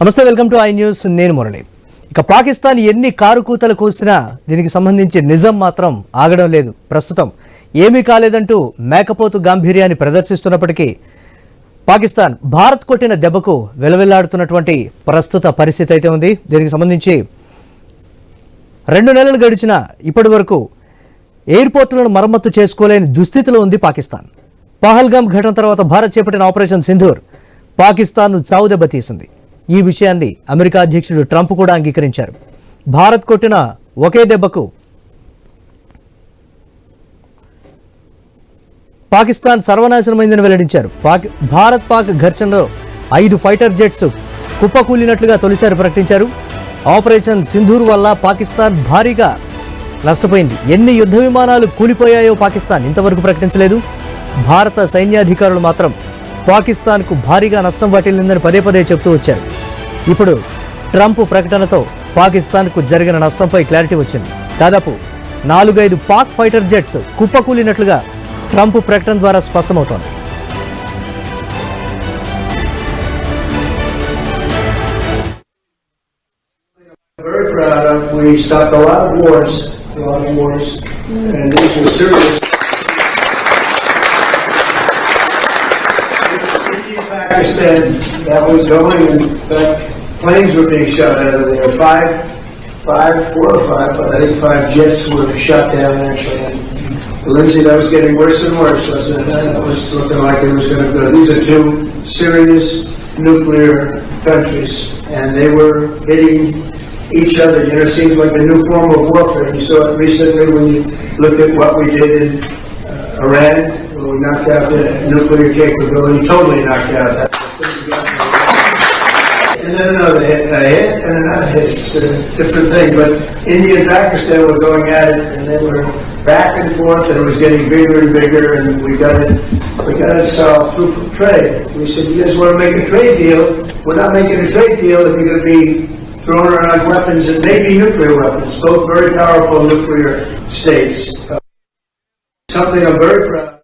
నమస్తే, welcome to I news. నేను మురళి. ఇక పాకిస్తాన్ ఎన్ని కారుకూతలు కూసినా దీనికి సంబంధించి నిజం మాత్రం ఆగడం లేదు. ప్రస్తుతం ఏమీ కాలేదంటూ మేకపోతు గాంభీర్యాన్ని ప్రదర్శిస్తున్నప్పటికీ పాకిస్తాన్ భారత్ కొట్టిన దెబ్బకు వెలవెల్లాడుతున్నటువంటి ప్రస్తుత పరిస్థితి అయితే ఉంది. దీనికి సంబంధించి 2 నెలలు గడిచిన ఇప్పటి వరకు ఎయిర్పోర్టులను మరమ్మతు చేసుకోలేని దుస్థితిలో ఉంది పాకిస్తాన్. పహల్గామ్ ఘటన తర్వాత భారత్ చేపట్టిన ఆపరేషన్ సింధూర్ పాకిస్తాన్ను చావుదెబ్బ తీసింది. ఈ విషయాన్ని అమెరికా అధ్యక్షుడు ట్రంప్ కూడా అంగీకరించారు. భారత్ కొట్టిన ఒకే దెబ్బకు పాకిస్తాన్ సర్వనాశనమైందని వెల్లడించారు. భారత్ పాక్ ఘర్షణలో 5 ఫైటర్ జెట్స్ కుప్పకూలినట్లుగా తొలిసారి ప్రకటించారు. ఆపరేషన్ సింధూర్ వల్ల పాకిస్తాన్ భారీగా నష్టపోయింది. ఎన్ని యుద్ధ విమానాలు కూలిపోయాయో పాకిస్తాన్ ఇంతవరకు ప్రకటించలేదు. భారత సైన్యాధికారులు మాత్రం పాకిస్తాన్కు భారీగా నష్టం వాటిల్లిందని పదే పదే చెబుతూ వచ్చారు. ఇప్పుడు ట్రంప్ ప్రకటనతో పాకిస్తాన్కు జరిగిన నష్టంపై క్లారిటీ వచ్చింది. దాదాపు 4-5 పాక్ ఫైటర్ జెట్స్ కుప్పకూలినట్లుగా ట్రంప్ ప్రకటన ద్వారా స్పష్టమవుతోంది. Very proud of. We stopped a lot of wars, and these were serious. Pakistan, that was going, and planes were being shot out of there. Four or five, I think 5 jets were shot down actually. And Lindsay, that was getting worse and worse. That was looking like it was going to go. These are 2 serious nuclear countries, and they were hitting each other. You know, it seems like a new form of warfare. You saw it recently when you look at what we did in Iran, when we knocked out the nuclear capability, totally knocked out that. And then another hit, and another hit. It's a different thing. But India and Pakistan were going at it, and they were back and forth, and it was getting bigger and bigger, and we got it solved through trade. We said, you guys want to make a trade deal? We're not making a trade deal if you're going to be throwing around weapons, and maybe nuclear weapons, both very powerful nuclear states. Something I'm very proud of.